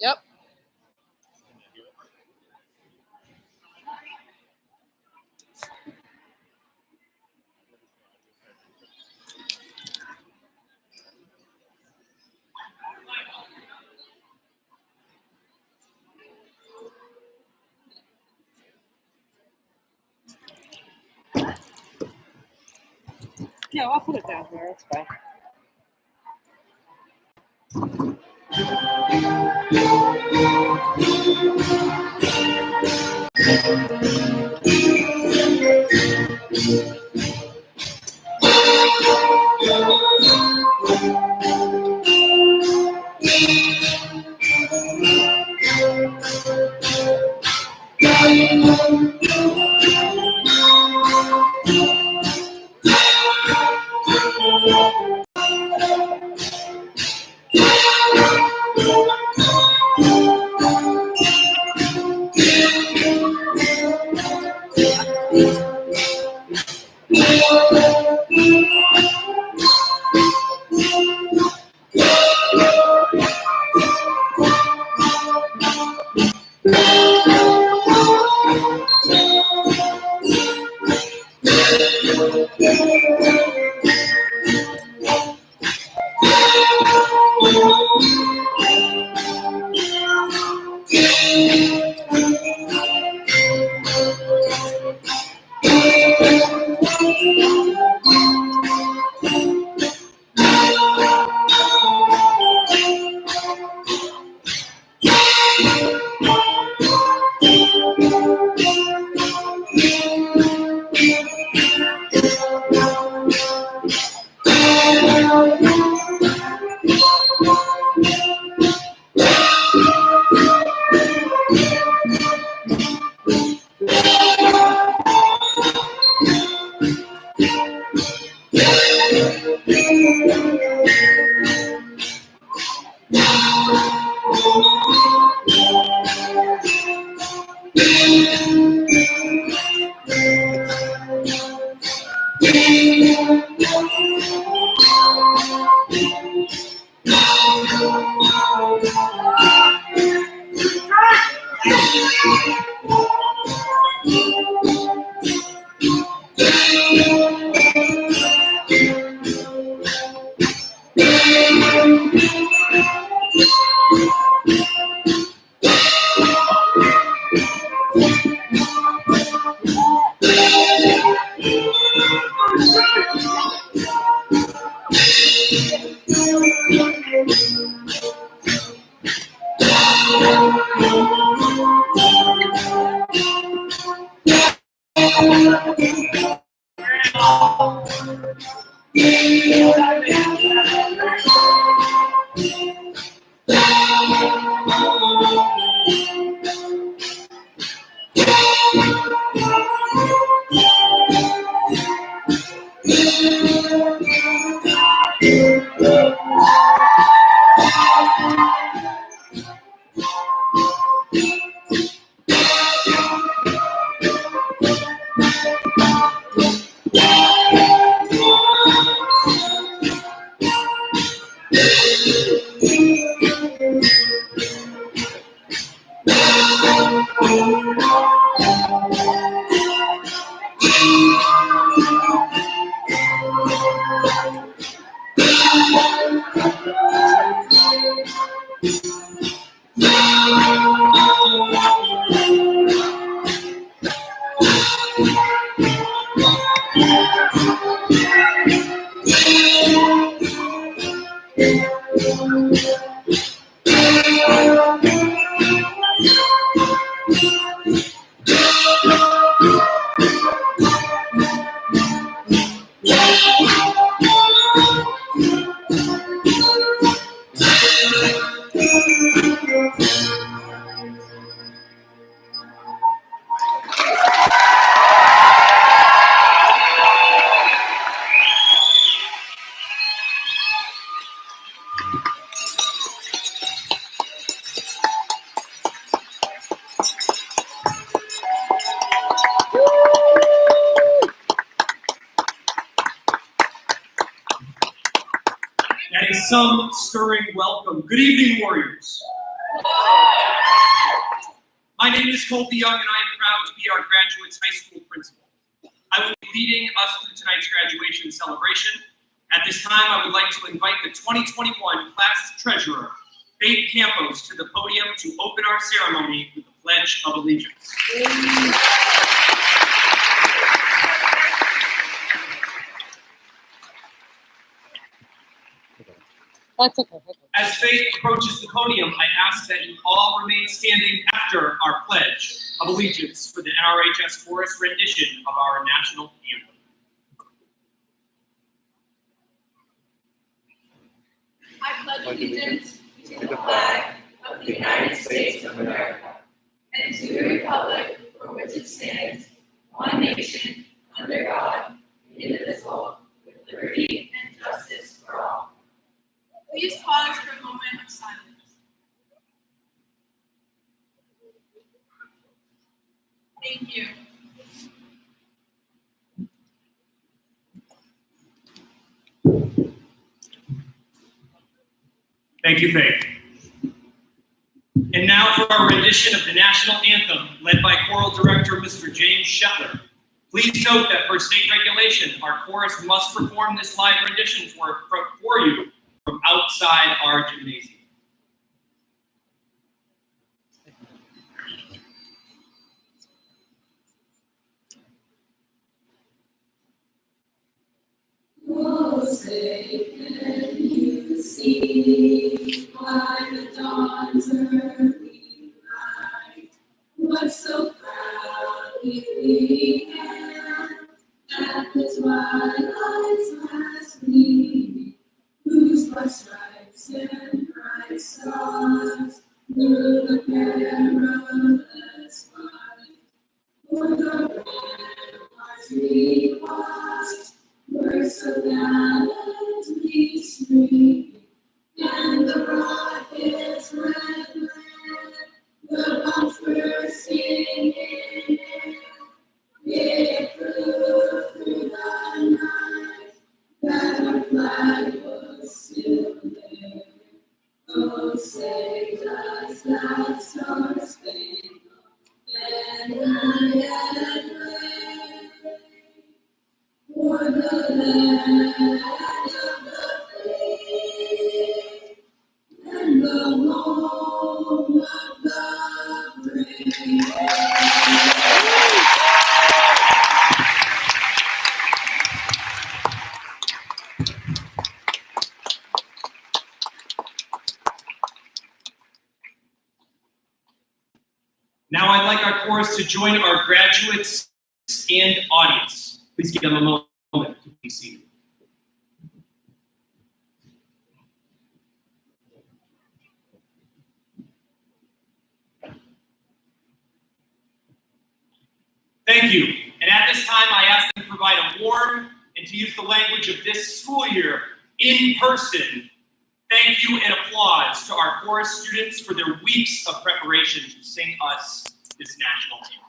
Yep. Yeah, I'll put it down here. It's fine. Some stirring welcome. Good evening, Warriors. My name is Colby Young, and I am proud to be our graduates' high school principal. I will be leading us through tonight's graduation celebration. At this time, I would like to invite the 2021 class treasurer, Faith Campos, to the podium to open our ceremony with the Pledge of Allegiance. That's okay. As Faith approaches the podium, I ask that you all remain standing after our Pledge of Allegiance for the NRHS chorus rendition of our national anthem. I pledge allegiance to the flag of the United States of America and to the republic for which it stands, one nation, under God, indivisible, with liberty and justice for all. Please pause for a moment of silence. Thank you. Thank you, Faith. And now for our rendition of the national anthem, led by choral director Mr. James Shetler. Please note that per state regulation, our chorus must perform this live rendition for you from outside our gymnasium. Oh, say, can you see by the dawn's early light what so proudly we hailed at the twilight's last gleaming, whose broad stripes and bright stars through the perilous fight, for the ramparts we watched were so gallantly streaming, and the rockets' red glare, the bombs were singing air. It proved through the night that our flag was still there. Oh, say does that star-spangled banner yet wave for the land of the free and the home of the brave? Now I'd like our chorus to join our graduates and audience. Please give them a moment to be seated. Thank you. And at this time, I ask them to provide a warm and, to use the language of this school year, in person thank you and applause to our chorus students for their weeks of preparation to sing us this national anthem.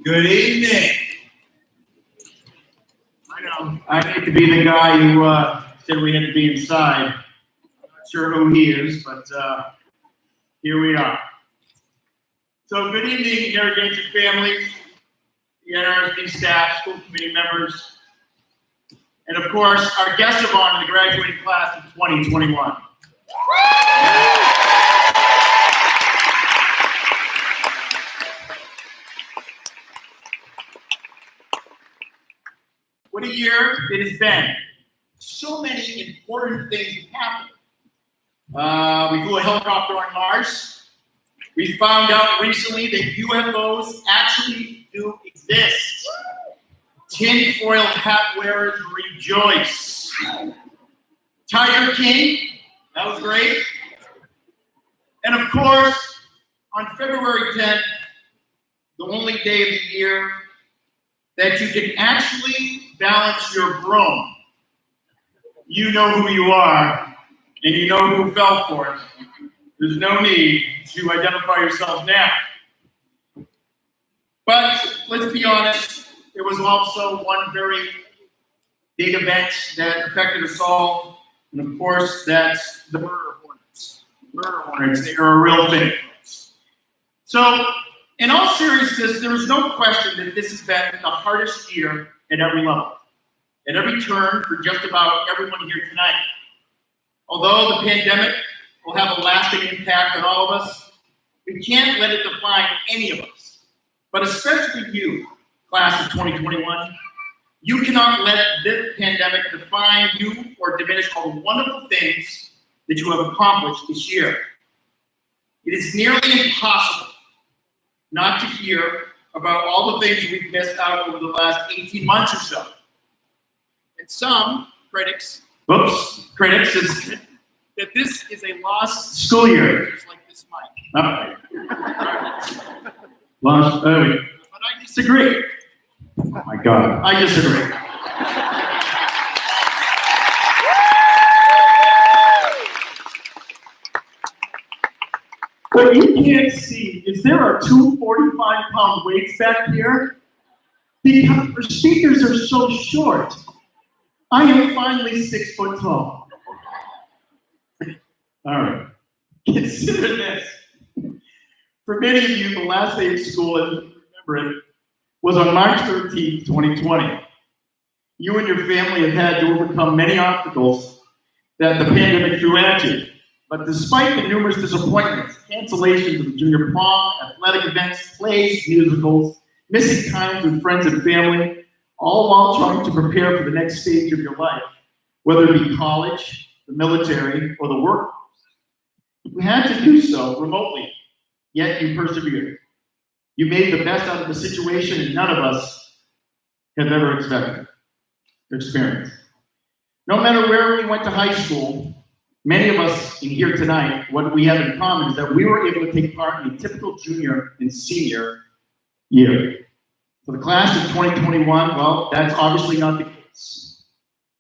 Good evening. I know, I hate to be the guy who said we had to be inside. I'm not sure who he is, but here we are. So good evening, Narragansett families, the NRHS staff, school committee members, and of course, our guests of honor, the graduating class of 2021. What a year it has been. So many important things have happened. We flew a helicopter on Mars. We found out recently that UFOs actually do exist. Tinfoil hat wearers rejoice. Tiger King, that was great. And of course, on February 10th, the only day of the year that you can actually balance your broom. You know who you are, and you know who fell for it. There's no need to identify yourselves now. But let's be honest, there was also one very big event that affected us all, and of course, that's the murder hornets. Murder hornets, they are a real thing. So, in all seriousness, there is no question that this has been the hardest year at every level, at every turn for just about everyone here tonight. Although the pandemic will have a lasting impact on all of us, we can't let it define any of us, but especially you, class of 2021. You cannot let this pandemic define you or diminish all the wonderful things that you have accomplished this year. It is nearly impossible not to hear about all the things we've missed out over the last 18 months or so. And some critics is that this is a lost school year, just like this mic. Lost, but I disagree. Oh my God, I disagree. What you can't see is there are two 45-pound weights back here because the speakers are so short. I am finally 6 foot tall. All right, consider this. For many of you, the last day of school, as you remember it, was on March 13th, 2020. You and your family have had to overcome many obstacles that the pandemic threw at you. But despite the numerous disappointments, cancellations of the junior prom, athletic events, plays, musicals, missing times with friends and family, all while trying to prepare for the next stage of your life, whether it be college, the military, or the workforce. You had to do so remotely, yet you persevered. You made the best out of the situation, and none of us have ever experienced. No matter where we went to high school, many of us in here tonight, what we have in common is that we were able to take part in a typical junior and senior year. For the class of 2021, well, that's obviously not the case.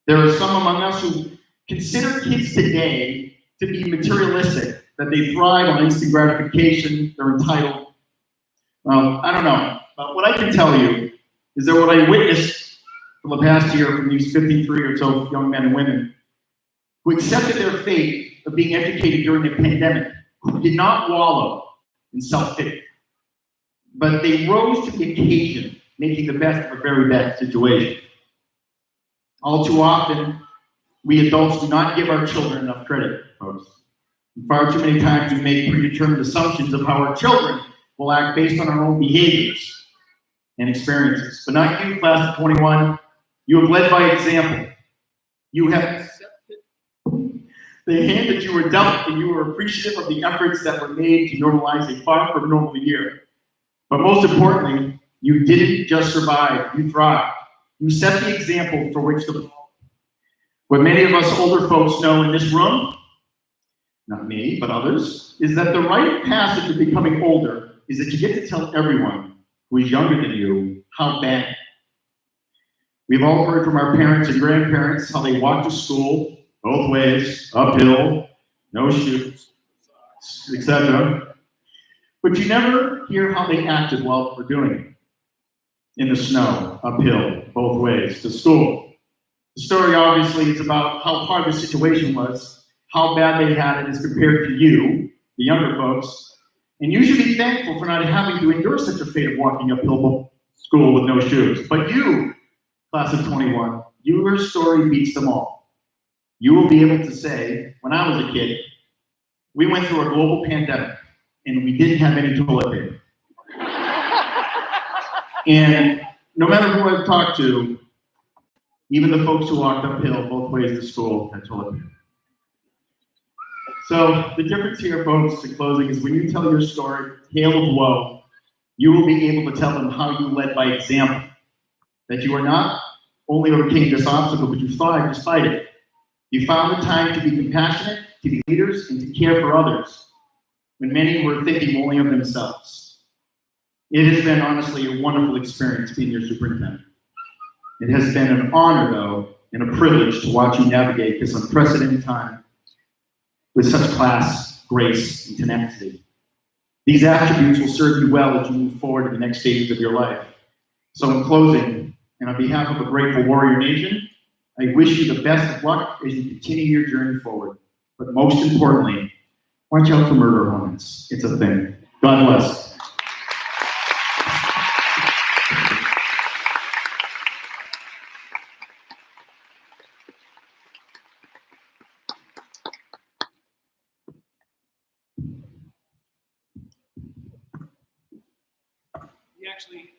There are some among us who consider kids today to be materialistic, that they thrive on instant gratification, they're entitled. Well, I don't know, but what I can tell you is that what I witnessed for the past year from these 53 or so young men and women who accepted their fate of being educated during the pandemic, who did not wallow in self-pity, but they rose to the occasion, making the best of a very bad situation. All too often, we adults do not give our children enough credit, folks. Far too many times we make predetermined assumptions of how our children will act based on our own behaviors and experiences. But not you, class of 21. You have led by example. You have accepted the hand that you were dealt, and you were appreciative of the efforts that were made to normalize a far from normal year. But most importantly, you didn't just survive, you thrived. You set the example for which to follow. What many of us older folks know in this room, not me, but others, is that the rite of passage of becoming older is that you get to tell everyone who is younger than you how bad. We've all heard from our parents and grandparents how they walked to school both ways, uphill, no shoes, etc. But you never hear how they acted while they were doing it. In the snow, uphill, both ways, to school. The story obviously is about how hard the situation was, how bad they had it as compared to you, the younger folks, and you should be thankful for not having to endure such a fate of walking uphill school with no shoes. But you, class of 21, your story beats them all. You will be able to say, when I was a kid, we went through a global pandemic and we didn't have any toilet paper. And no matter who I've talked to, even the folks who walked uphill both ways to school had toilet paper. So the difference here, folks, in closing, is when you tell your story, tale of woe, you will be able to tell them how you led by example. That you are not only overcame this obstacle, but you thrived despite it. You found the time to be compassionate, to be leaders, and to care for others when many were thinking only of themselves. It has been honestly a wonderful experience being your superintendent. It has been an honor, though, and a privilege to watch you navigate this unprecedented time with such class, grace, and tenacity. These attributes will serve you well as you move forward in the next stages of your life. So in closing, and on behalf of a grateful Warrior Nation, I wish you the best of luck as you continue your journey forward. But most importantly, watch out for murder hornets. It's a thing. God bless. We actually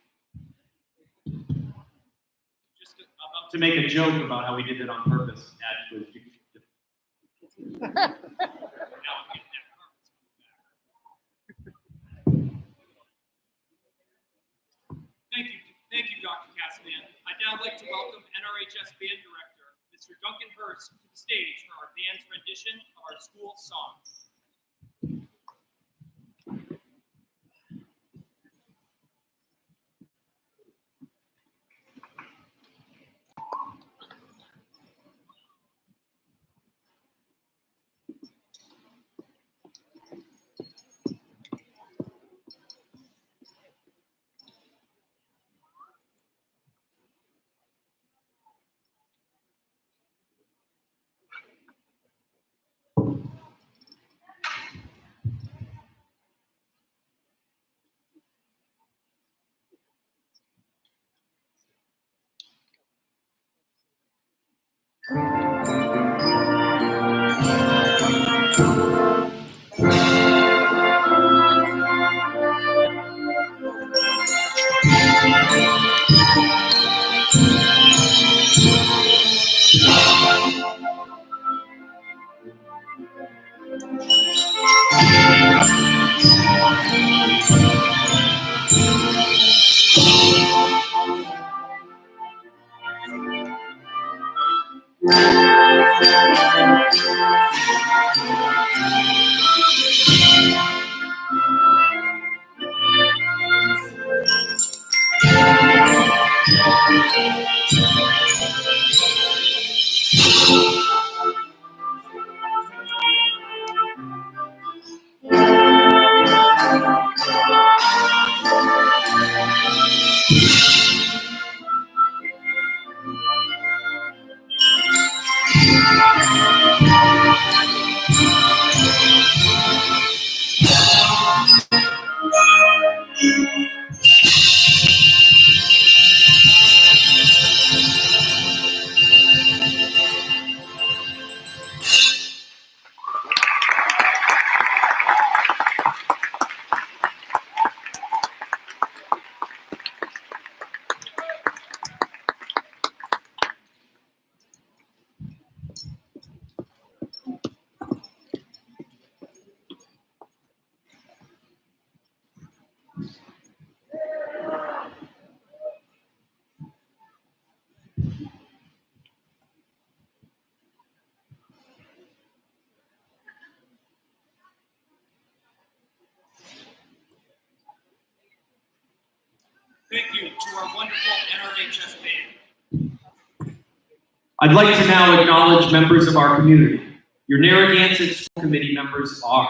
just about To make a joke about how we did it on purpose, that was Thank you, Dr. Cassiman. I'd now like to welcome NRHS Band Director, Mr. Duncan Hurst, to the stage for our band's rendition of our school song. Thank you to our wonderful NRHS band. I'd like to now acknowledge members of our community. Your Narragansett School Committee members are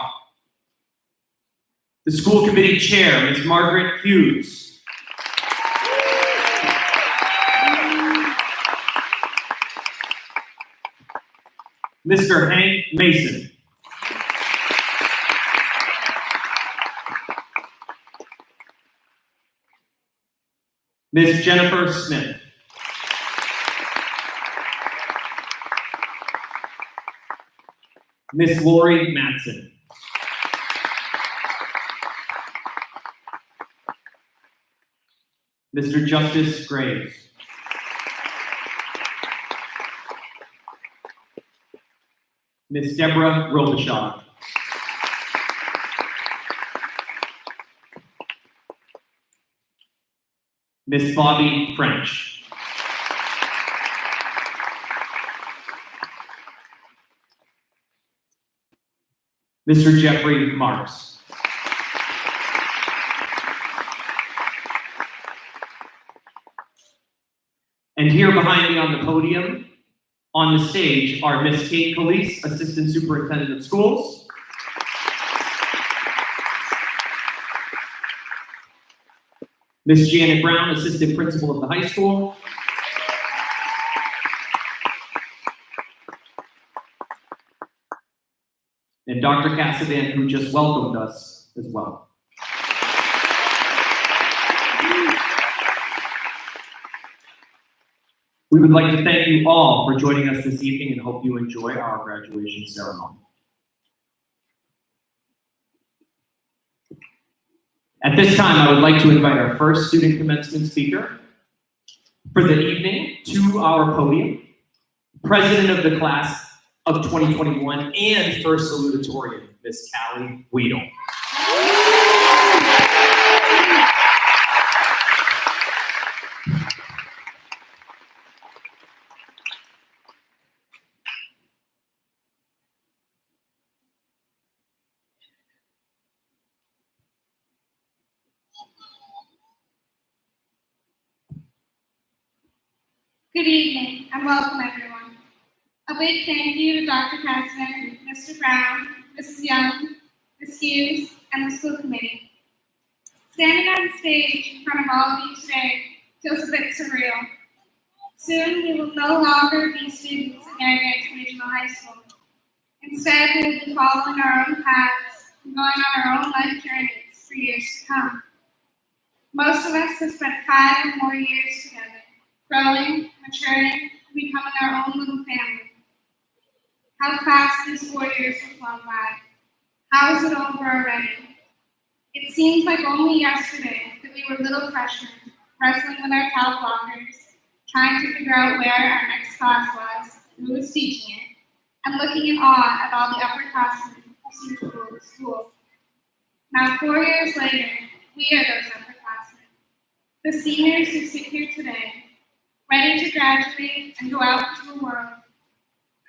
the School Committee Chair, Ms. Margaret Hughes. Mr. Hank Mason. Ms. Jennifer Smith. Ms. Lori Matson. Mr. Justice Graves. Ms. Deborah Robichaud. Ms. Bobby French. Mr. Jeffrey Marks. And here behind me on the podium, on the stage, are Miss Kate Calise, Assistant Superintendent of Schools. Miss Janet Brown, Assistant Principal of the high school. And Dr. Cassivan, who just welcomed us as well. We would like to thank you all for joining us this evening and hope you enjoy our graduation ceremony. At this time, I would like to invite our first student commencement speaker for the evening to our podium, President of the class of 2021 and first salutatorian, Miss Callie Weedle. Good evening and welcome everyone. A big thank you to Dr. Cassivan, Mr. Brown, Mrs. Young, Ms. Hughes, and the school committee. Standing on stage in front of all of you today feels a bit surreal. Soon we will no longer be students at NRHS Regional High School. Instead, we will be following our own paths and going on our own life journeys for years to come. Most of us have spent 5 or more years together, growing, maturing, and becoming our own little family. How fast these 4 years have flown by. How is it over already? It seems like only yesterday that we were little freshmen, wrestling with our talc blockers, trying to figure out where our next class was, who was teaching it, and looking in awe at all the upperclassmen who seemed to rule the school. Now, 4 years later, we are those upperclassmen, the seniors who sit here today, ready to graduate and go out into the world.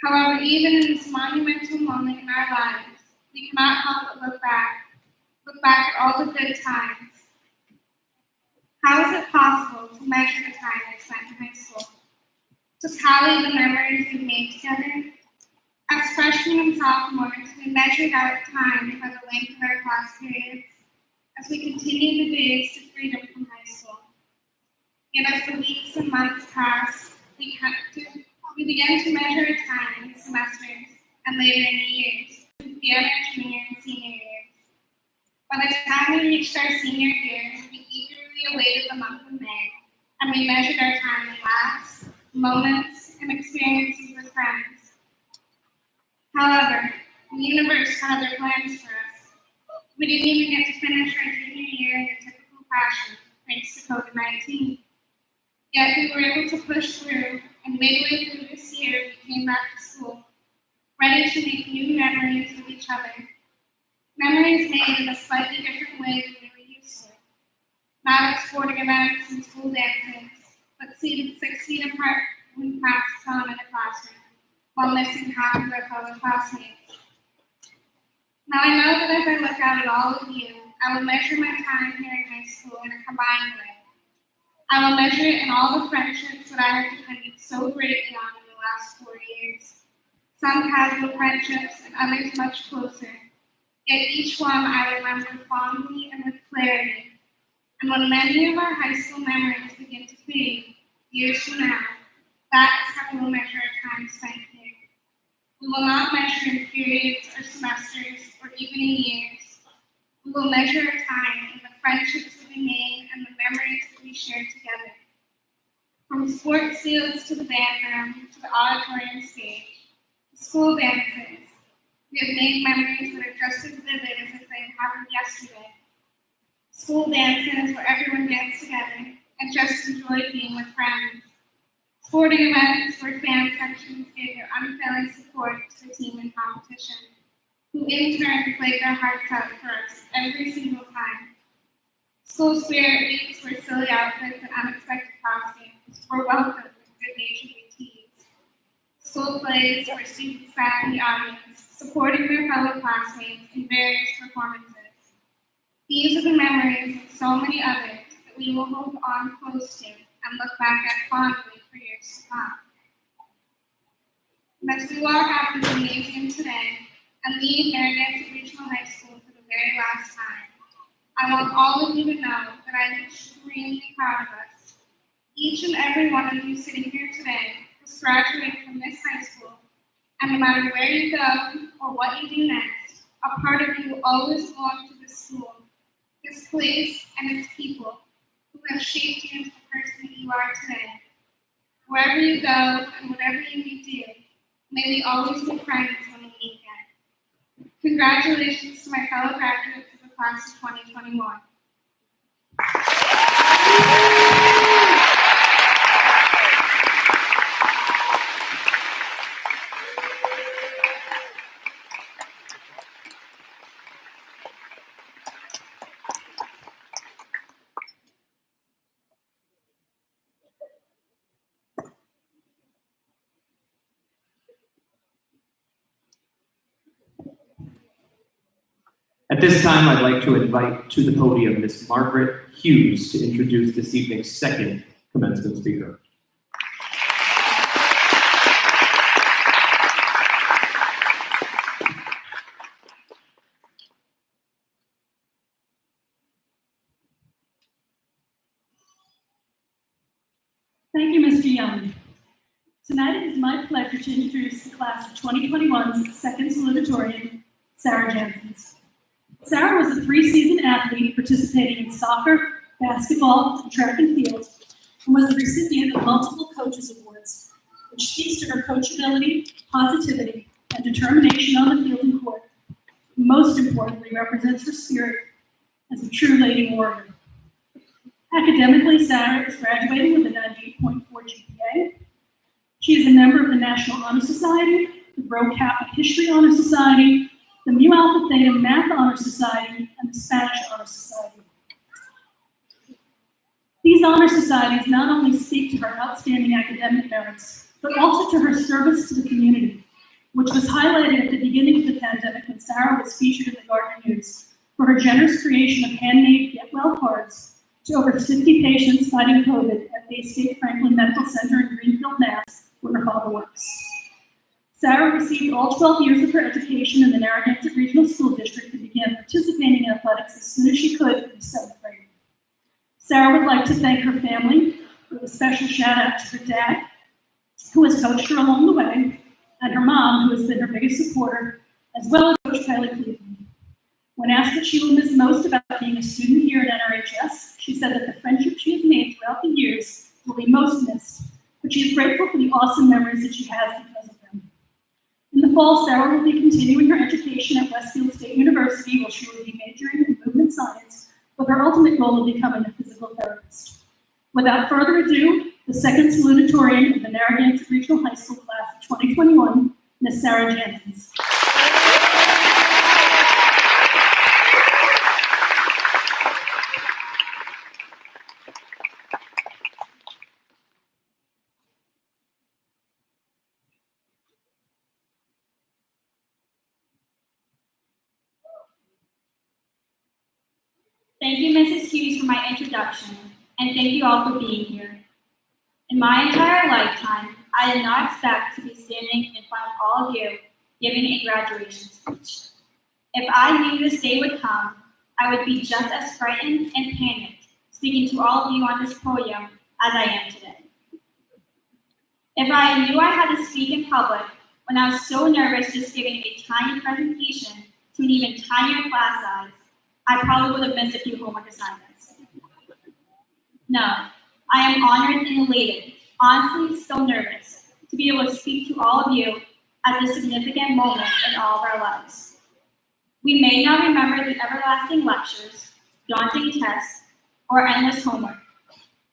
However, even in this monumental moment in our lives, we cannot help but look back at all the good times. How is it possible to measure the time I spent in high school? To tally the memories we made together? As freshmen and sophomores, we measured out time by the length of our class periods as we continued the days to freedom from high school. Yet as the weeks and months passed, we began to measure our time in semesters and later in the years, began our junior and senior years. By the time we reached our senior year, we eagerly awaited the month of May, and we measured our time in laughs, moments, and experiences with friends. However, the universe had other plans for us. We didn't even get to finish our junior year in the typical fashion, thanks to COVID-19. Yet we were able to push through, and midway through this year, we came back to school, ready to make new memories with each other. Memories made in a slightly different way than we were used to. Not at sporting events and school dances, but seated 6 feet apart when classes on in a classroom, while missing half of their fellow classmates. Now I know that as I look out at all of you, I will measure my time here in high school in a combined way. I will measure it in all the friendships that I have depended so greatly on in the last 4 years. Some casual friendships and others much closer. Yet each one I remember fondly and with clarity. And when many of our high school memories begin to fade, years from now, that is how we will measure our time spent here. We will not measure in periods or semesters or even in years. We will measure our time in the friendships that we made and the memories that we shared together. From sports fields to the band room to the auditorium stage, the school dances, we have made memories that are just as vivid as if they had happened yesterday. School dances where everyone danced together and just enjoyed being with friends. Sporting events where fan sections gave their unfailing support to the team in competition, who in turn played their hearts out for us every single time. School spirit weeks where silly outfits and unexpected costumes were welcomed with good-natured teased. School plays where students sat in the audience, supporting their fellow classmates in various performances. These are the memories of so many others that we will hold on close to and look back at fondly for years to come. As we walk out of the gymnasium today and leave Narragansett Regional High School for the very last time, I want all of you to know that I'm extremely proud of us. Each and every one of you sitting here today was graduated from this high school, and no matter where you go or what you do next, a part of you will always belong to this school, this place, and its people who have shaped you into the person that you are today. Wherever you go and whatever you may do, may we always be friends when we meet again. Congratulations to my fellow graduates of the class of 2021. At this time, I'd like to invite to the podium Ms. Margaret Hughes to introduce this evening's second commencement speaker. Thank you, Mr. Young. Tonight it is my pleasure to introduce the class of 2021's second salutatorian, Sarah Janssens. Sarah was a three-season athlete participating in soccer, basketball, and track and field, and was the recipient of multiple coaches awards, which speaks to her coachability, positivity, and determination on the field and court. Most importantly, represents her spirit as a true lady warrior. Academically, Sarah is graduating with a 98.4 GPA. She is a member of the National Honor Society, the Rho Kappa History Honor Society, the Mu Alpha Theta Math Honor Society, and the Spanish Honor Society. These honor societies not only speak to her outstanding academic merits, but also to her service to the community, which was highlighted at the beginning of the pandemic when Sarah was featured in the Gardner News for her generous creation of handmade Get Well cards to over 50 patients fighting COVID at Bay State Franklin Medical Center in Greenfield, Mass., where her father works. Sarah received all 12 years of her education in the Narragansett Regional School District and began participating in athletics as soon as she could in the 7th grade. Sarah would like to thank her family, with a special shout out to her dad, who has coached her along the way, and her mom, who has been her biggest supporter, as well as Coach Kylie Cleveland. When asked what she will miss most about being a student here at NRHS, she said that the friendship she has made throughout the years will be most missed, but she is grateful for the awesome memories that she has because of them. In the fall, Sarah will be continuing her education at Westfield State University, where she will be majoring in movement science, with her ultimate goal of becoming a physical therapist. Without further ado, the second salutatorian of the Narragansett Regional High School class of 2021, Ms. Sarah Janssens. Thank you, Mrs. Hughes, for my introduction, and thank you all for being here. In my entire lifetime, I did not expect to be standing in front of all of you giving a graduation speech. If I knew this day would come, I would be just as frightened and panicked speaking to all of you on this podium as I am today. If I knew I had to speak in public when I was so nervous just giving a tiny presentation to an even tinier class size, I probably would have missed a few homework assignments. No, I am honored and elated, honestly still nervous, to be able to speak to all of you at this significant moment in all of our lives. We may not remember the everlasting lectures, daunting tests, or endless homework,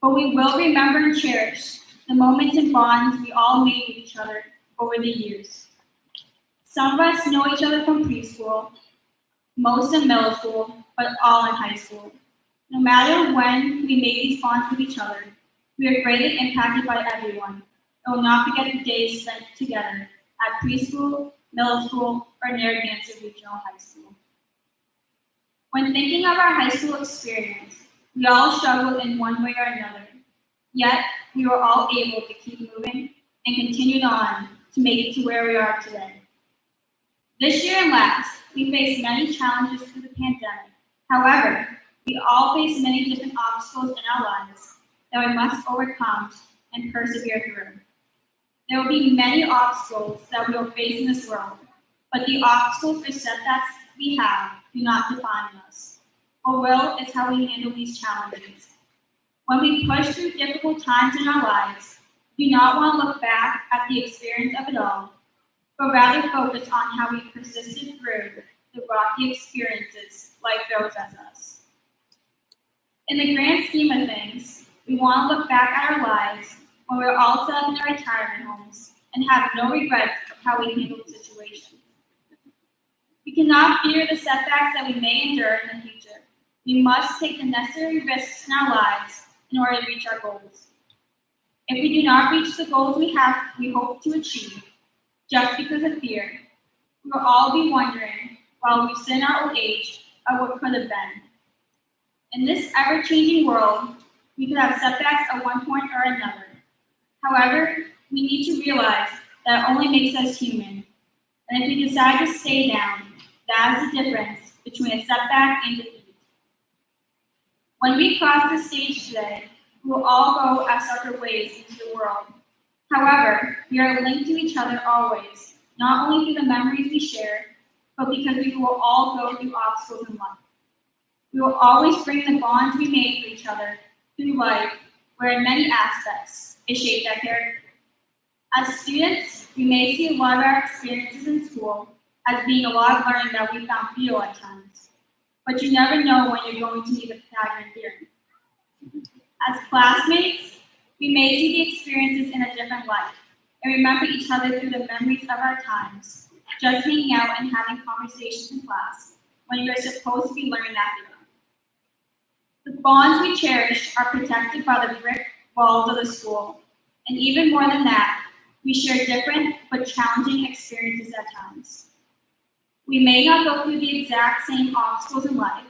but we will remember and cherish the moments and bonds we all made with each other over the years. Some of us know each other from preschool, most in middle school, but all in high school. No matter when we made these bonds with each other, we are greatly impacted by everyone and will not forget the days spent together at preschool, Middle School, or Narragansett Regional High School. When thinking of our high school experience, we all struggled in one way or another, yet we were all able to keep moving and continued on to make it to where we are today. This year and last, we faced many challenges through the pandemic. However, we all face many different obstacles in our lives that we must overcome and persevere through. There will be many obstacles that we will face in this world, but the obstacles or setbacks we have do not define us. Our will is how we handle these challenges. When we push through difficult times in our lives, we do not want to look back at the experience of it all, but rather focus on how we persisted through the rocky experiences life throws at us. In the grand scheme of things, we want to look back at our lives when we're all set up in our retirement homes and have no regrets of how we handled situations. We cannot fear the setbacks that we may endure in the future. We must take the necessary risks in our lives in order to reach our goals. If we do not reach the goals we hope to achieve, just because of fear, we will all be wondering, while we sit in our old age, of what could have been. In this ever-changing world, we could have setbacks at one point or another. However, we need to realize that it only makes us human. And if we decide to stay down, that is the difference between a setback and defeat. When we cross the stage today, we will all go our separate ways into the world. However, we are linked to each other always, not only through the memories we share, but because we will all go through obstacles in life. We will always bring the bonds we made for each other through life, where in many aspects it shaped our character. As students, we may see a lot of our experiences in school as being a lot of learning that we found futile at times, but you never know when you're going to meet the Pythagorean theorem. As classmates, we may see the experiences in a different light and remember each other through the memories of our times, just hanging out and having conversations in class when you're supposed to be learning that theorem. The bonds we cherish are protected by the brick walls of the school, and even more than that, we share different but challenging experiences at times. We may not go through the exact same obstacles in life,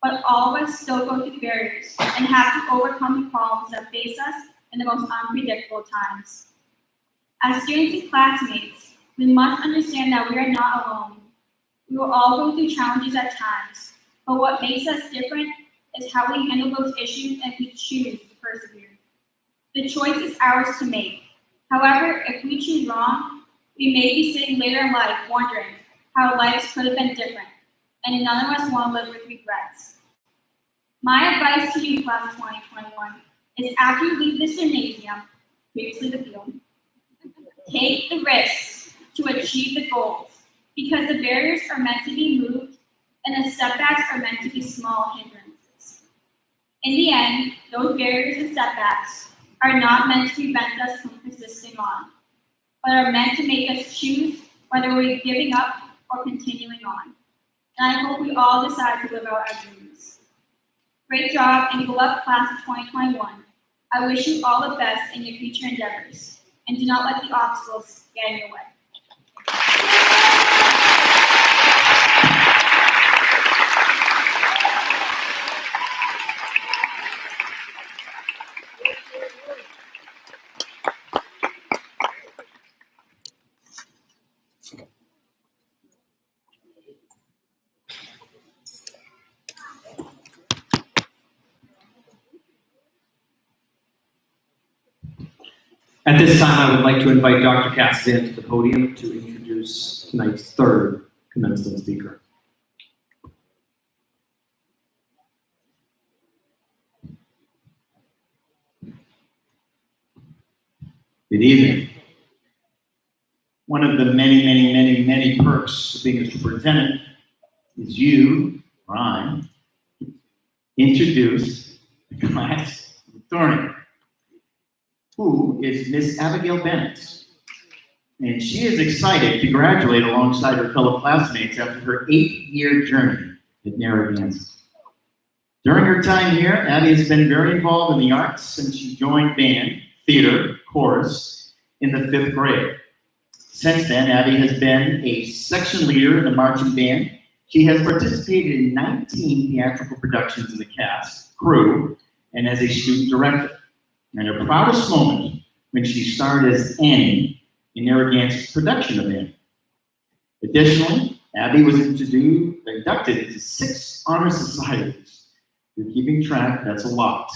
but all of us still go through barriers and have to overcome the problems that face us in the most unpredictable times. As students and classmates, we must understand that we are not alone. We will all go through challenges at times, but what makes us different is how we handle those issues and we choose to persevere. The choice is ours to make. However, if we choose wrong, we may be sitting later in life wondering how lives could have been different, and none of us want to live with regrets. My advice to you, class of 2021, is after you leave this gymnasium, previously the field, take the risks to achieve the goals, because the barriers are meant to be moved and the setbacks are meant to be small hindrances. In the end, those barriers and setbacks are not meant to prevent us from persisting on, but are meant to make us choose whether we're giving up or continuing on. And I hope we all decide to live out our dreams. Great job and good luck, class of 2021. I wish you all the best in your future endeavors, and do not let the obstacles get in your way. At this time, I would like to invite Dr. Cassidy to the podium to introduce tonight's third commencement speaker. Good evening. One of the many perks of being a superintendent is you, Ron, introduce the class authority, who is Miss Abigail Bennett. And she is excited to graduate alongside her fellow classmates after her 8-year journey at Narragansett. During her time here, Abby has been very involved in the arts since she joined band, theater, chorus in the 5th grade. Since then, Abby has been a section leader in the marching band. She has participated in 19 theatrical productions in the cast, crew, and as a student director. And her proudest moment when she starred as Annie in Narragansett's production of Annie. Additionally, Abby was inducted into 6 honor societies. You're keeping track, that's a lot.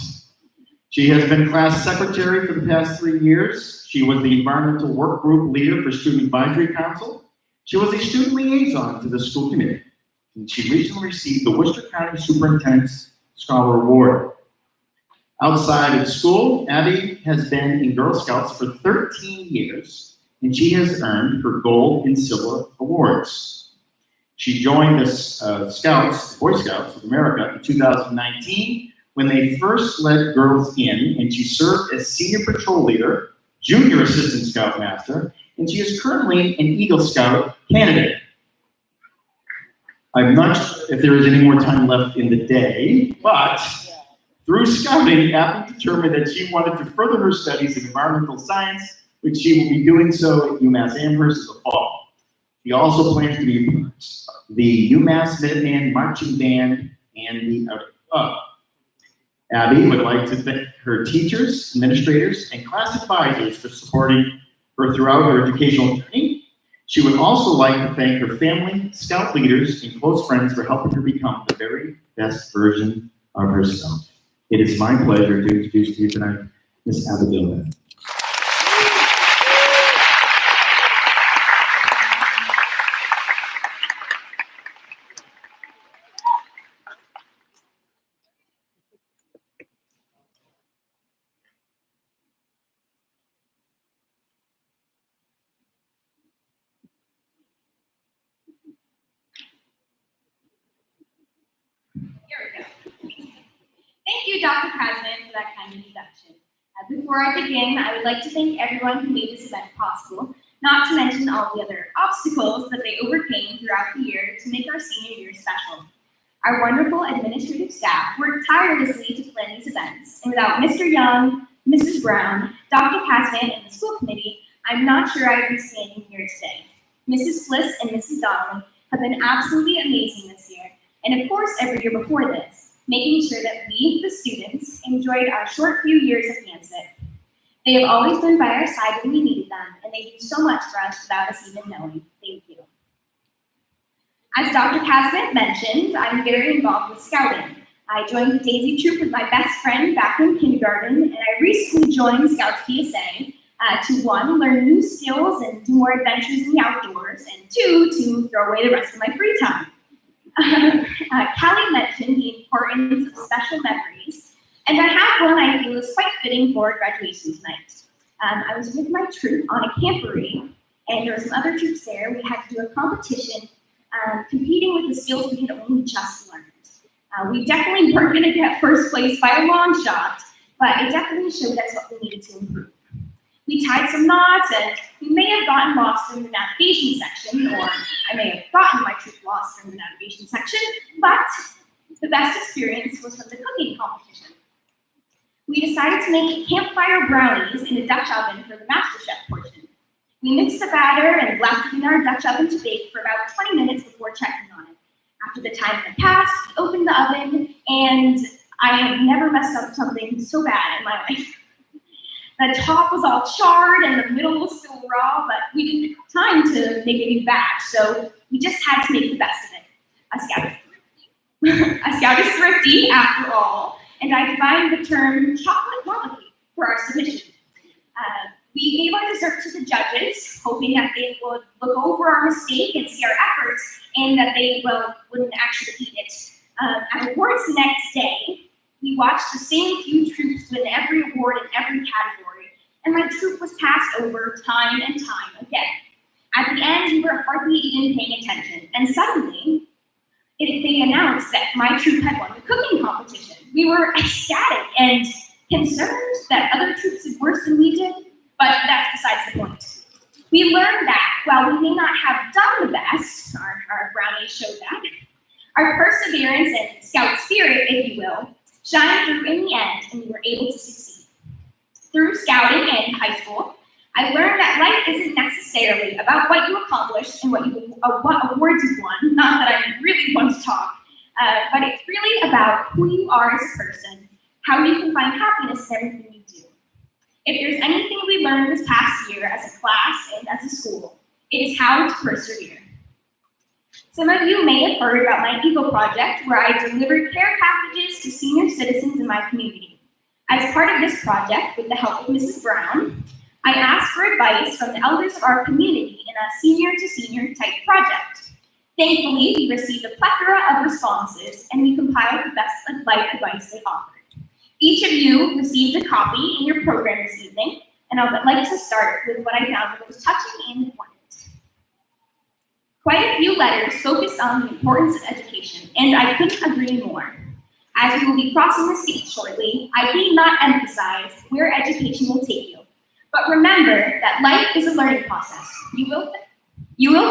She has been class secretary for the past 3 years. She was the environmental work group leader for Student Advisory Council. She was a student liaison to the school committee. And she recently received the Worcester County Superintendent's Scholar Award. Outside of school, Abby has been in Girl Scouts for 13 years, and she has earned her gold and silver awards. She joined the Scouts, Boy Scouts of America in 2019 when they first let girls in, and she served as senior patrol leader, junior assistant scoutmaster, and she is currently an Eagle Scout candidate. I'm not sure if there is any more time left in the day, but through scouting, Abby determined that she wanted to further her studies in environmental science, which she will be doing so at UMass Amherst in the fall. She also plans to be the UMass Minuteman Marching Band and the Outing Club. Abby would like to thank her teachers, administrators, and class advisors for supporting her throughout her educational journey. She would also like to thank her family, scout leaders, and close friends for helping her become the very best version of herself. It is my pleasure to introduce to you tonight Miss Abigail Bennett. Thank you, Dr. President, for that kind introduction. Before I begin, I would like to thank everyone who made this event possible, not to mention all the other obstacles that they overcame throughout the year to make our senior year special. Our wonderful administrative staff worked tirelessly to plan these events, and without Mr. Young, Mrs. Brown, Dr. Casman, and the school committee, I'm not sure I would be standing here today. Mrs. Fliss and Mrs. Donnelly have been absolutely amazing this year, and of course every year before this, making sure that we, the students, enjoyed our short few years of Hansett. They have always been by our side when we needed them, and they do so much for us without us even knowing. Thank you. As Dr. Casman mentioned, I'm very involved with scouting. I joined the Daisy Troop with my best friend back in kindergarten, and I recently joined Scouts PSA to 1, learn new skills and do more adventures in the outdoors, and 2, to throw away the rest of my free time. Callie mentioned the importance of special memories, and I have one I feel is quite fitting for graduation tonight. I was with my troop on a camporee, and there were some other troops there. We had to do a competition competing with the skills we had only just learned. We definitely weren't going to get first place by a long shot, but it definitely showed us what we needed to improve. We tied some knots, and we may have gotten lost in the navigation section, or I may have gotten my troop lost in the navigation section, but the best experience was from the cooking competition. We decided to make campfire brownies in a Dutch oven for the MasterChef portion. We mixed the batter and left it in our Dutch oven to bake for about 20 minutes before checking on it. After the time had passed, we opened the oven, and I have never messed up something so bad in my life. The top was all charred and the middle was still raw, but we didn't have time to make a new batch, so we just had to make the best of it. A scout is thrifty. A scout is thrifty, after all, and I divined the term chocolate lava cake for our submission. We gave our dessert to the judges, hoping that they would look over our mistake and see our efforts, and that they, wouldn't actually eat it. At awards the next day, we watched the same few troops win every award in every category, and my troop was passed over time and time again. At the end, we were hardly even paying attention, and suddenly, they announced that my troop had won the cooking competition. We were ecstatic and concerned that other troops did worse than we did, but that's besides the point. We learned that while we may not have done the best, our brownies showed that, our perseverance and scout spirit, if you will, shined through in the end, and we were able to succeed. Through scouting and high school, I learned that life isn't necessarily necessarily about what you accomplished and what awards you've won, not that I really want to talk, but it's really about who you are as a person, how you can find happiness in everything you do. If there's anything we learned this past year as a class and as a school, it is how to persevere. Some of you may have heard about my Eagle Project, where I delivered care packages to senior citizens in my community. As part of this project, with the help of Mrs. Brown, I asked for advice from the elders of our community in a senior-to-senior type project. Thankfully, we received a plethora of responses, and we compiled the best life advice they offered. Each of you received a copy in your program this evening, and I would like to start with what I found the most touching and important. Quite a few letters focused on the importance of education, and I couldn't agree more. As we will be crossing the state shortly, I need not emphasize where education will take you. But remember that life is a learning process. You will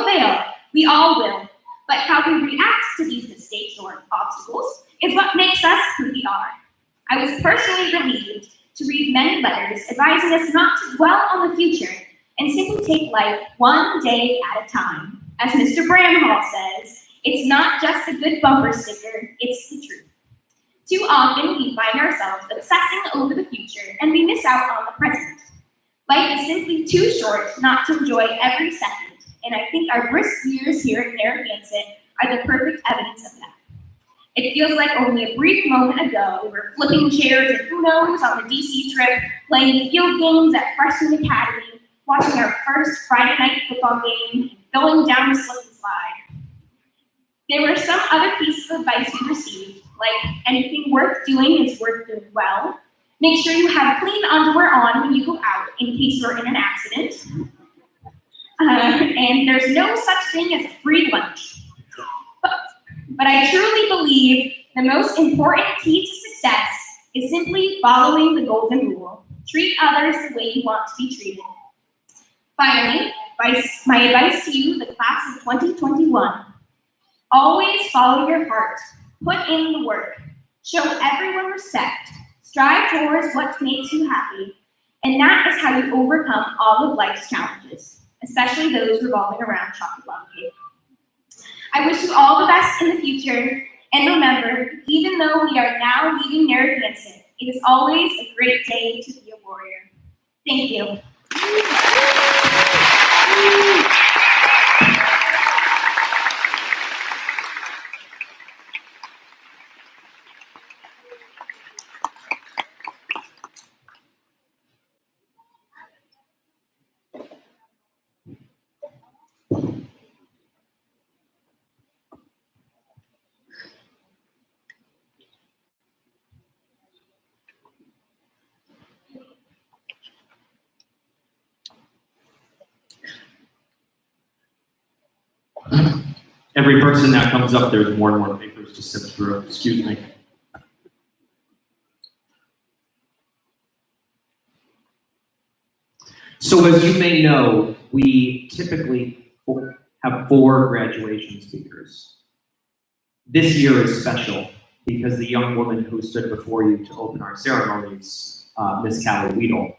fail, we all will, but how we react to these mistakes or obstacles is what makes us who we are. I was personally relieved to read many letters advising us not to dwell on the future and simply take life one day at a time. As Mr. Bramhall says, it's not just a good bumper sticker, it's the truth. Too often we find ourselves obsessing over the future and we miss out on the present. Life is simply too short not to enjoy every second, and I think our brisk years here at Narragansett are the perfect evidence of that. It feels like only a brief moment ago we were flipping chairs and Unos on the DC trip, playing field games at Freshman Academy, watching our first Friday night football game, and going down the slip and slide. There were some other pieces of advice we received, like anything worth doing is worth doing well. Make sure you have clean underwear on when you go out in case you're in an accident. And there's no such thing as a free lunch. But I truly believe the most important key to success is simply following the golden rule. Treat others the way you want to be treated. Finally, my advice to you, the class of 2021, always follow your heart, put in the work, show everyone respect, strive towards what makes you happy, and that is how you overcome all of life's challenges, especially those revolving around chocolate lava cake. I wish you all the best in the future, and remember, even though we are now leaving Narragansett, it is always a great day to be a warrior. Thank you. Every person that comes up, there's more and more papers to sift through. Excuse me. So as you may know, we typically have 4 graduation speakers. This year is special because the young woman who stood before you to open our ceremonies, Miss Callie Weedle,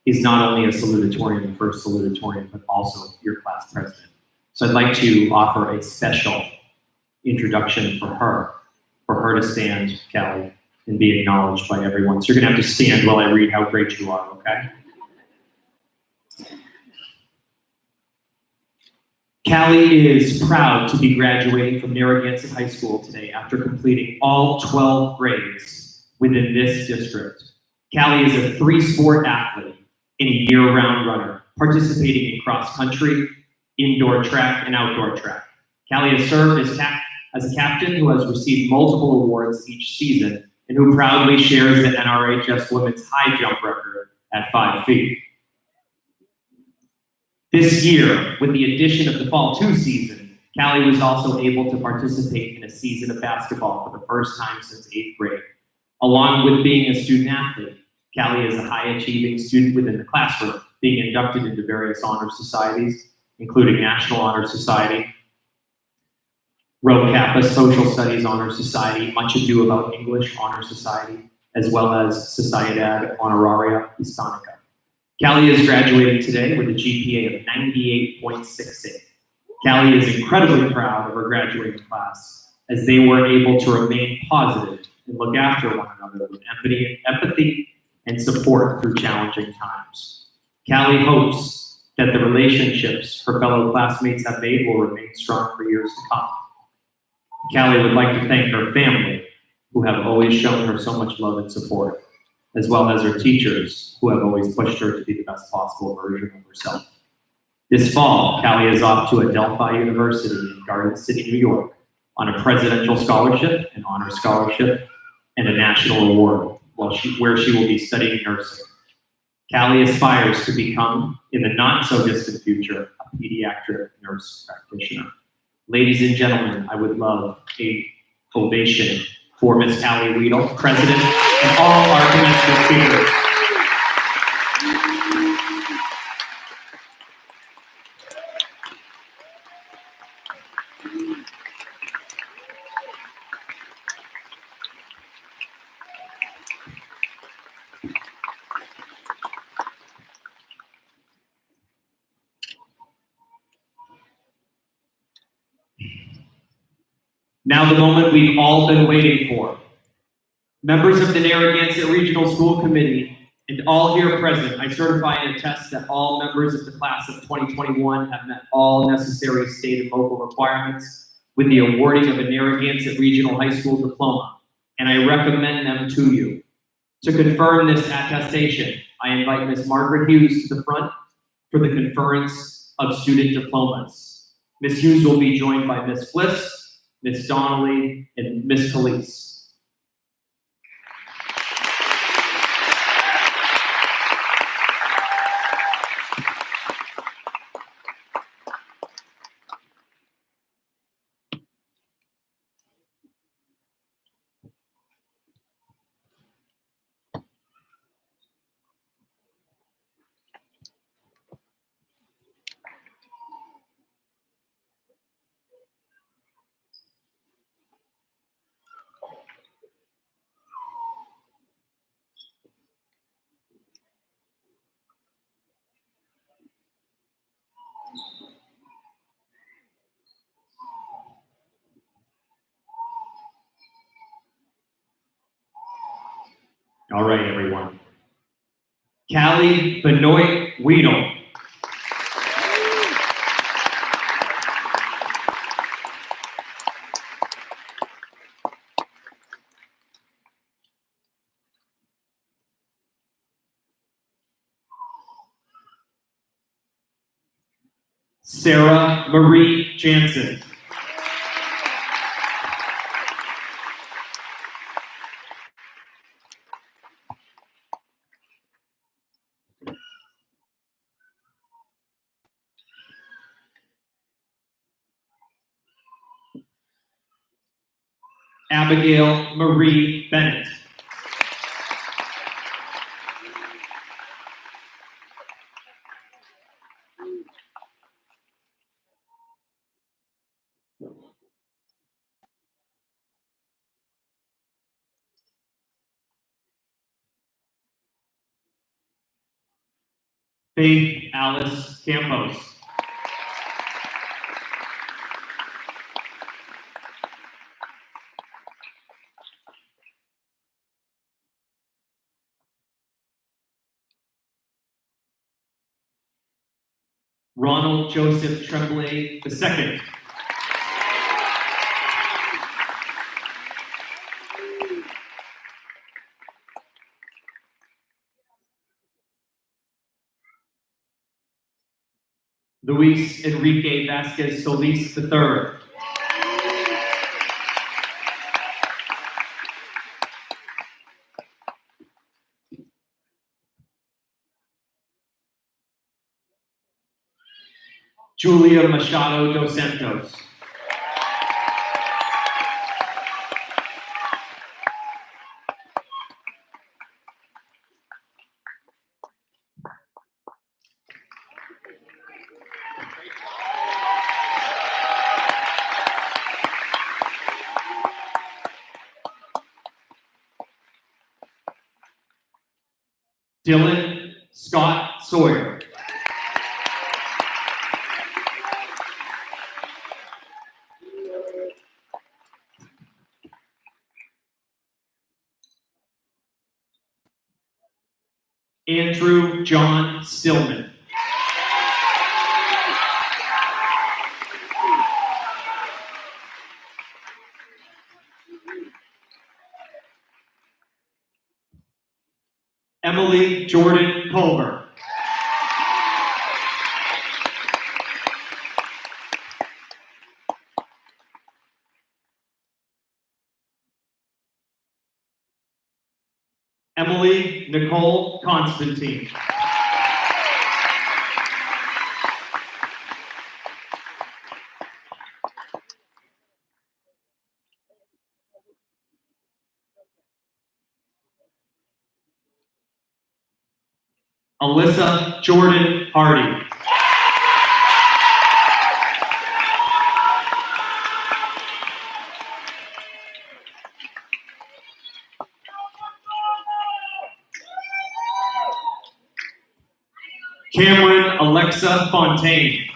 is not only a salutatorian, the first salutatorian, but also your class president. So I'd like to offer a special introduction for her to stand, Callie, and be acknowledged by everyone. So you're gonna have to stand while I read how great you are, okay? Callie is proud to be graduating from Narragansett High School today after completing all 12 grades within this district. Callie is a 3-sport athlete and a year-round runner, participating in cross-country, indoor track, and outdoor track. Callie has served as a captain who has received multiple awards each season and who proudly shares the NRHS women's high jump record at 5 feet. This year, with the addition of the Fall 2 season, Callie was also able to participate in a season of basketball for the first time since 8th grade. Along with being a student athlete, Callie is a high-achieving student within the classroom, being inducted into various honor societies, including National Honor Society, Rho Kappa Social Studies Honor Society, Much Ado About English Honor Society, as well as Sociedad Honoraria Hispanica. Callie is graduating today with a GPA of 98.68. Callie is incredibly proud of her graduating class as they were able to remain positive and look after one another with empathy and support through challenging times. Callie hopes that the relationships her fellow classmates have made will remain strong for years to come. Callie would like to thank her family, who have always shown her so much love and support, as well as her teachers, who have always pushed her to be the best possible version of herself. This fall, Callie is off to Adelphi University in Garden City, New York, on a presidential scholarship, an honor scholarship, and a national award, where she will be studying nursing. Callie aspires to become, in the not-so-distant future, a pediatric nurse practitioner. Ladies and gentlemen, I would love an ovation for Ms. Callie Weedle, President, and all our commencement speakers. Now the moment we've all been waiting for. Members of the Narragansett Regional School Committee and all here present, I certify and attest that all members of the class of 2021 have met all necessary state and local requirements with the awarding of a Narragansett Regional High School diploma, and I recommend them to you. To confirm this attestation, I invite Ms. Margaret Hughes to the front for the conference of student diplomas. Ms. Hughes will be joined by Ms. Fliss, Ms. Donnelly, and Ms. Calise. All right, everyone. Callie Benoit Weedle. Sarah Marie Jansen. Abigail Marie Bennett. Faith Alice Campos. Ronald Joseph Tremblay II. Luis Enrique Vasquez Solis III. Julia Machado dos Santos. Dylan Scott Andrew John Stillman. Emily Jordan Culver. Emily Nicole Constantine. Alyssa Jordan Hardy. Cameron Alexa Fontaine.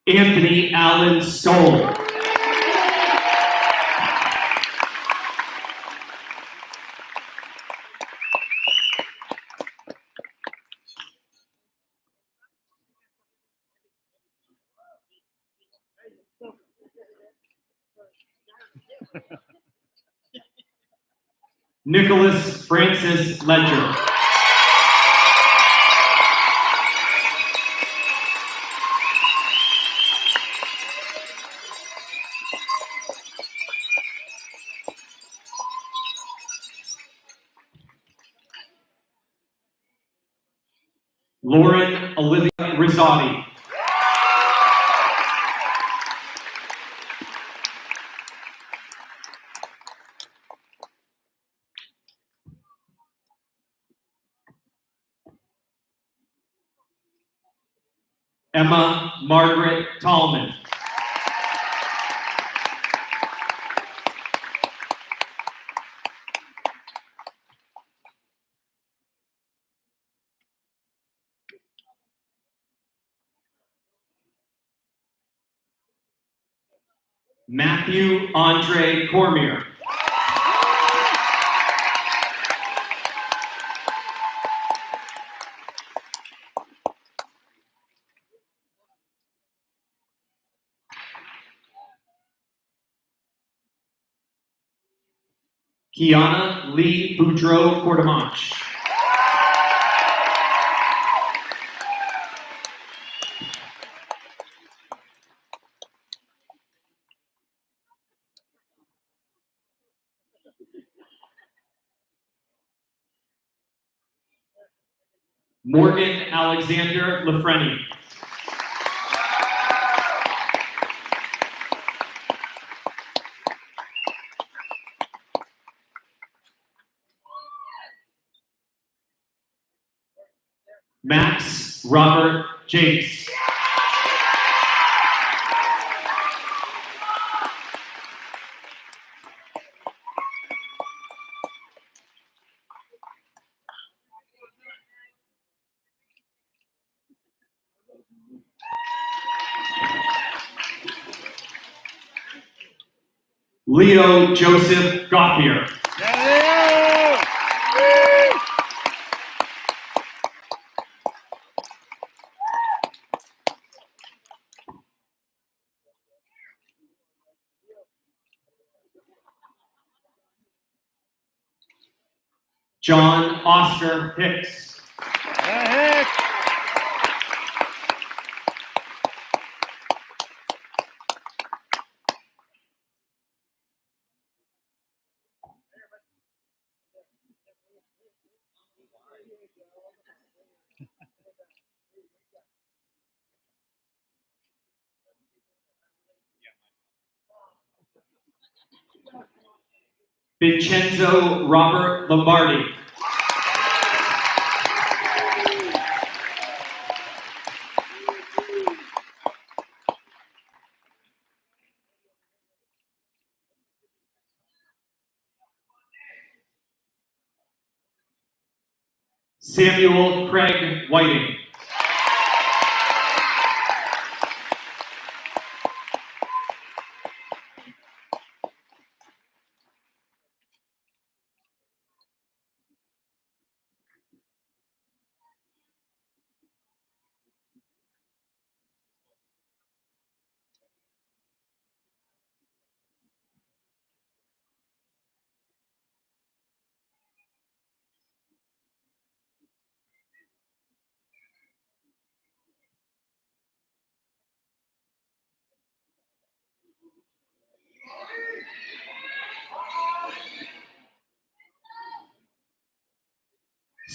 Anthony Allen Stoll. Nicholas Francis Ledger. Lauren Olivia Rizzotti. Emma Margaret Tallman. Matthew Andre Cormier. Kiana Lee Boudreau Cordemanche. Morgan Alexander Lafreni. Max Robert Jakes. Leo Joseph Gauthier. John Oscar Hicks. Vincenzo Robert Lombardi. Samuel Craig Whiting.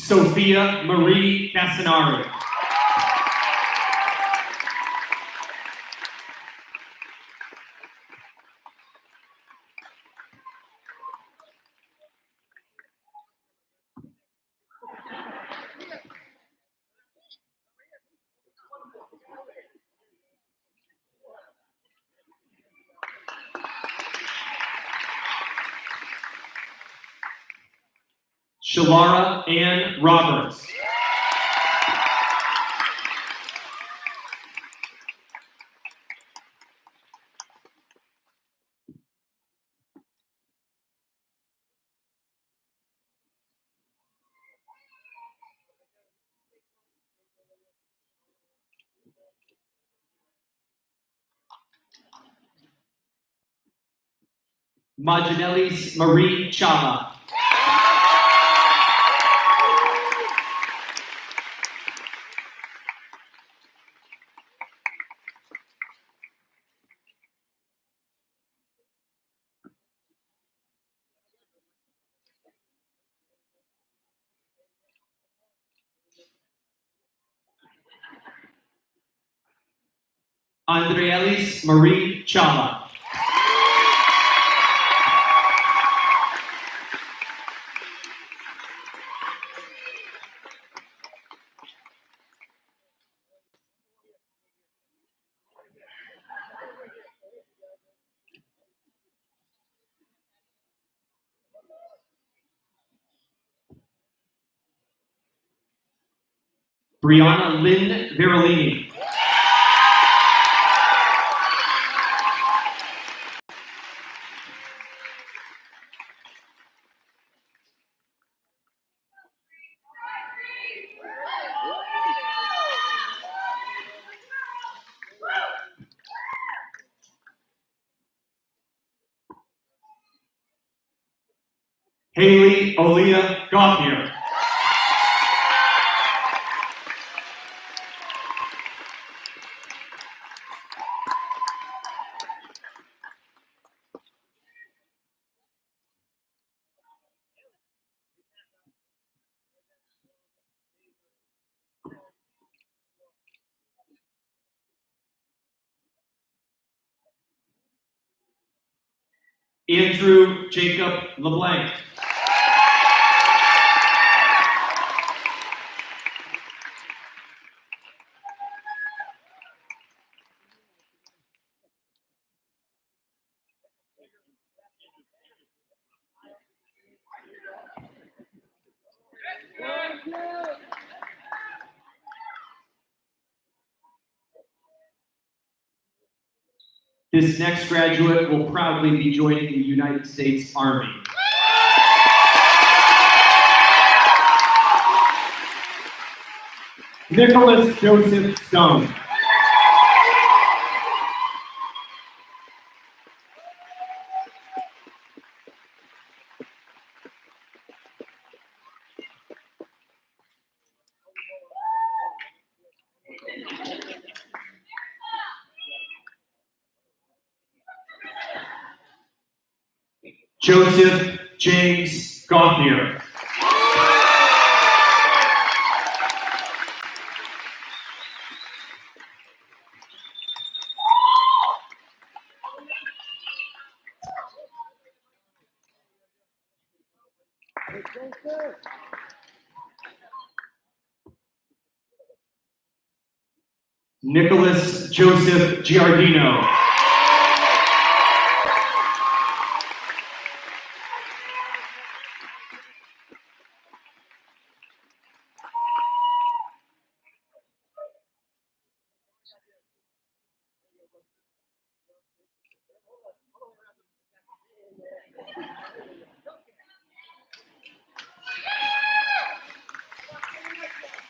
Sophia Marie Casanari. Shalara Ann Roberts. Majanelis Marie Chava. Andreelis Marie Chava. Brianna Lynn Verolini. Haley Olia Gauthier. Andrew Jacob LeBlanc. This next graduate will proudly be joining the United States Army. Nicholas Joseph Stone. Joseph James Gauthier. Nicholas Joseph Giardino.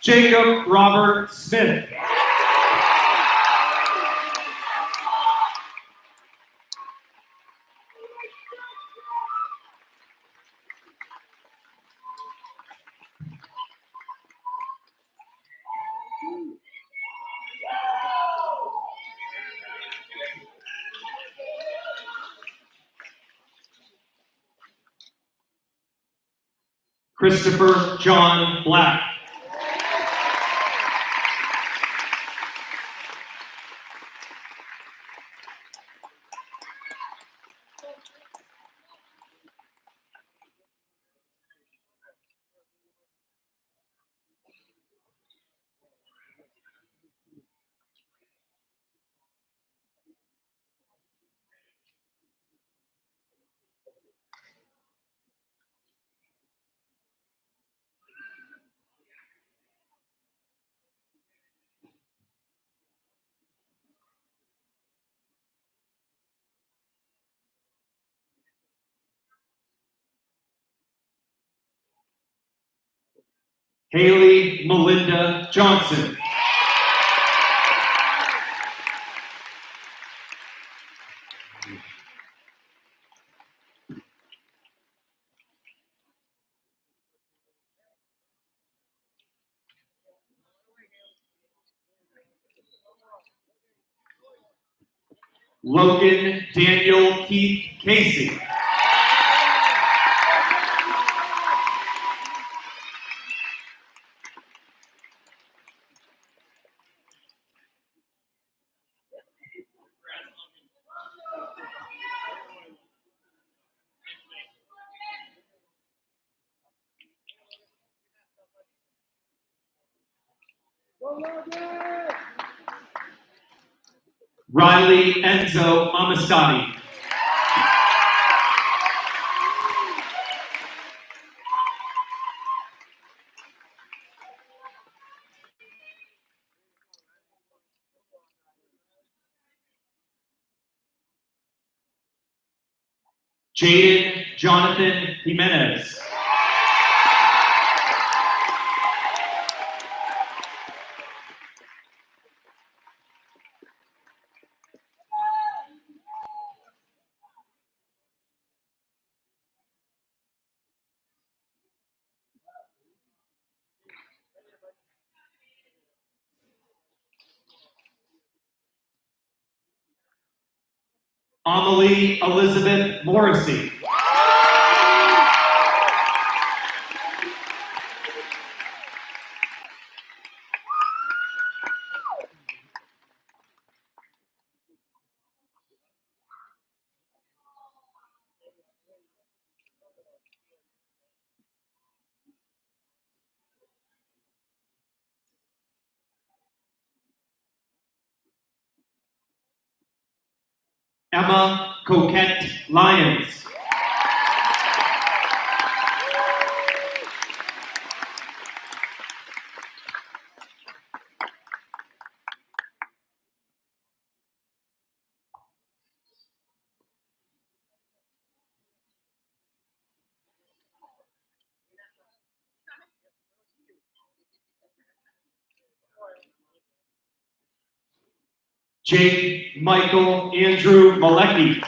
Jacob Robert Smith. Christopher John Black. Haley Melinda Johnson. Logan Daniel Keith Casey. Riley Enzo Amistadi. Jaden Jonathan Jimenez. Amelie Elizabeth Morrissey. Emma Coquette Lyons. Jake Michael Andrew Malecki.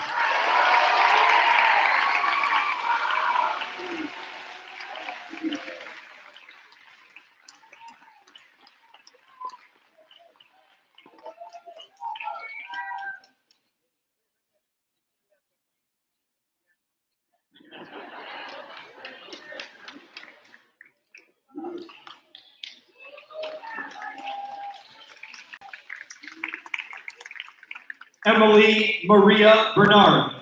Emily Maria Bernard.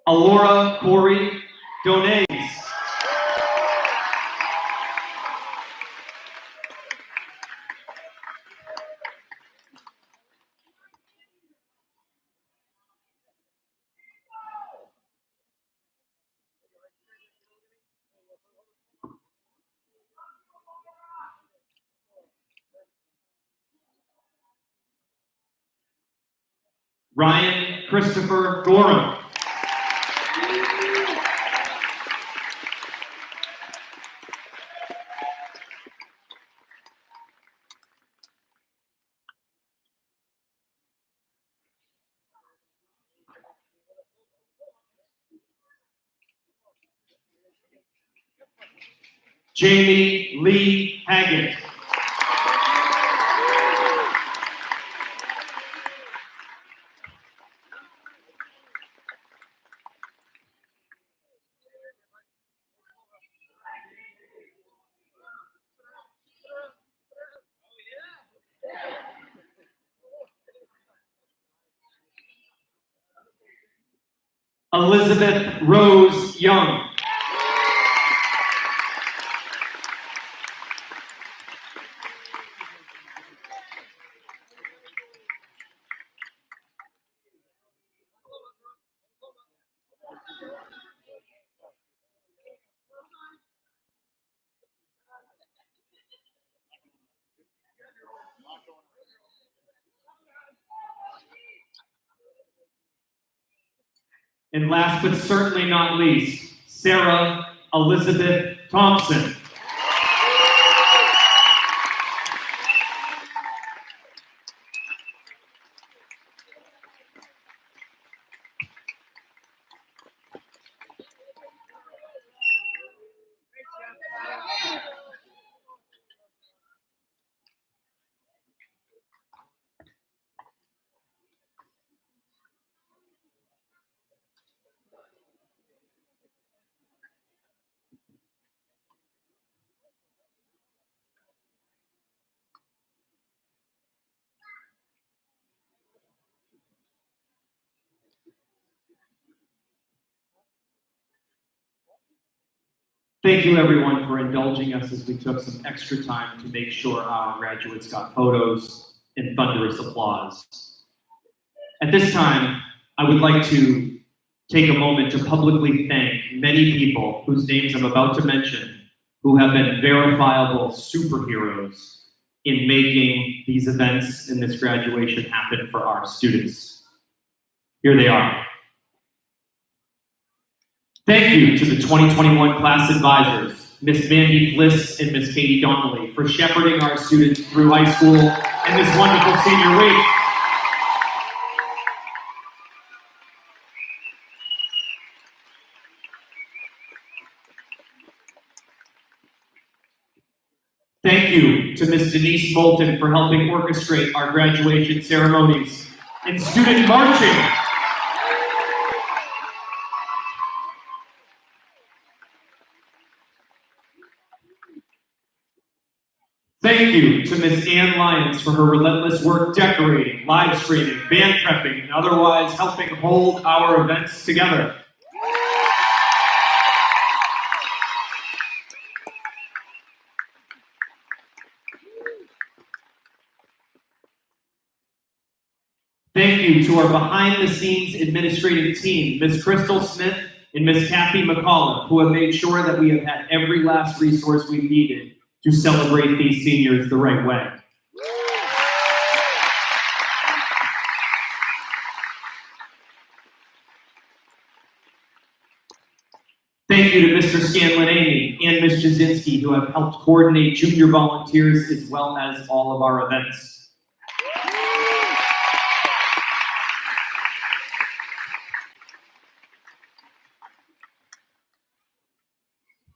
Alora Corey Donays. Ryan Christopher Gorham. Jamie Lee Haggett. Elizabeth Rose Young. And last but certainly not least, Sarah Elizabeth Thompson. Thank you everyone for indulging us as we took some extra time to make sure our graduates got photos and thunderous applause. At this time, I would like to take a moment to publicly thank many people whose names I'm about to mention who have been verifiable superheroes in making these events and this graduation happen for our students. Here they are. Thank you to the 2021 class advisors, Ms. Mandy Fliss and Ms. Katie Donnelly, for shepherding our students through high school and this wonderful senior week. Thank you to Ms. Denise Moulton for helping orchestrate our graduation ceremonies and student marching. Thank you to Ms. Ann Lyons for her relentless work decorating, live streaming, band prepping, and otherwise helping hold our events together. Thank you to our behind-the-scenes administrative team, Ms. Crystal Smith and Ms. Kathy McCullough, who have made sure that we have had every last resource we've needed to celebrate these seniors the right way. Thank you to Mr. Scanlon Amy and Ms. Jasinski, who have helped coordinate junior volunteers as well as all of our events.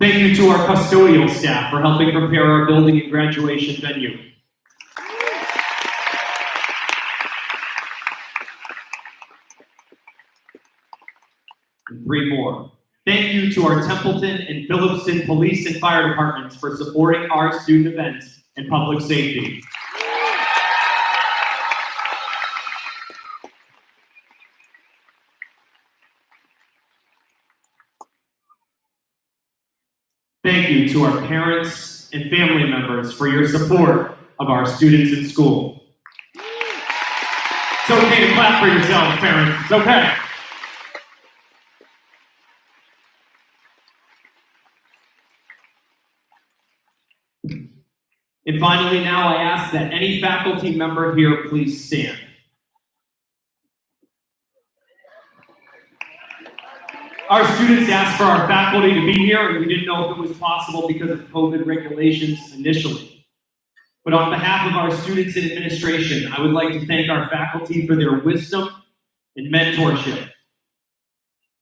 Thank you to our custodial staff for helping prepare our building and graduation venue. And three more. Thank you to our Templeton and Phillipston police and fire departments for supporting our student events and public safety. Thank you to our parents and family members for your support of our students in school. It's okay to clap for yourselves, parents. It's okay. And finally, now I ask that any faculty member here please stand. Our students asked for our faculty to be here, and we didn't know if it was possible because of COVID regulations initially. But on behalf of our students and administration, I would like to thank our faculty for their wisdom and mentorship.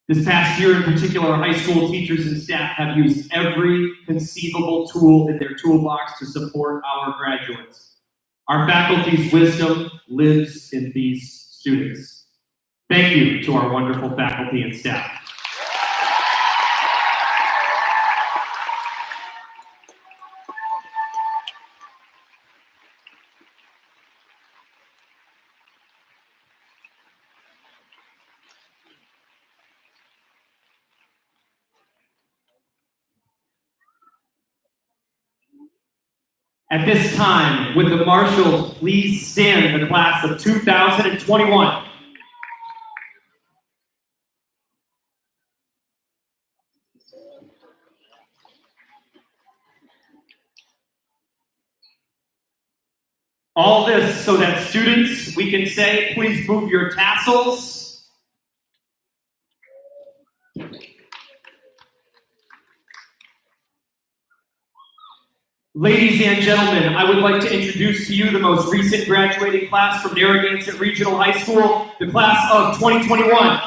This past year in particular, our high school teachers and staff have used every conceivable tool in their toolbox to support our graduates. Our faculty's wisdom lives in these students. Thank you to our wonderful faculty and staff. At this time, would the marshals please stand the class of 2021? All this so that students, we can say, please move your tassels. Ladies and gentlemen, I would like to introduce to you the most recent graduating class from Narragansett Regional High School, the class of 2021.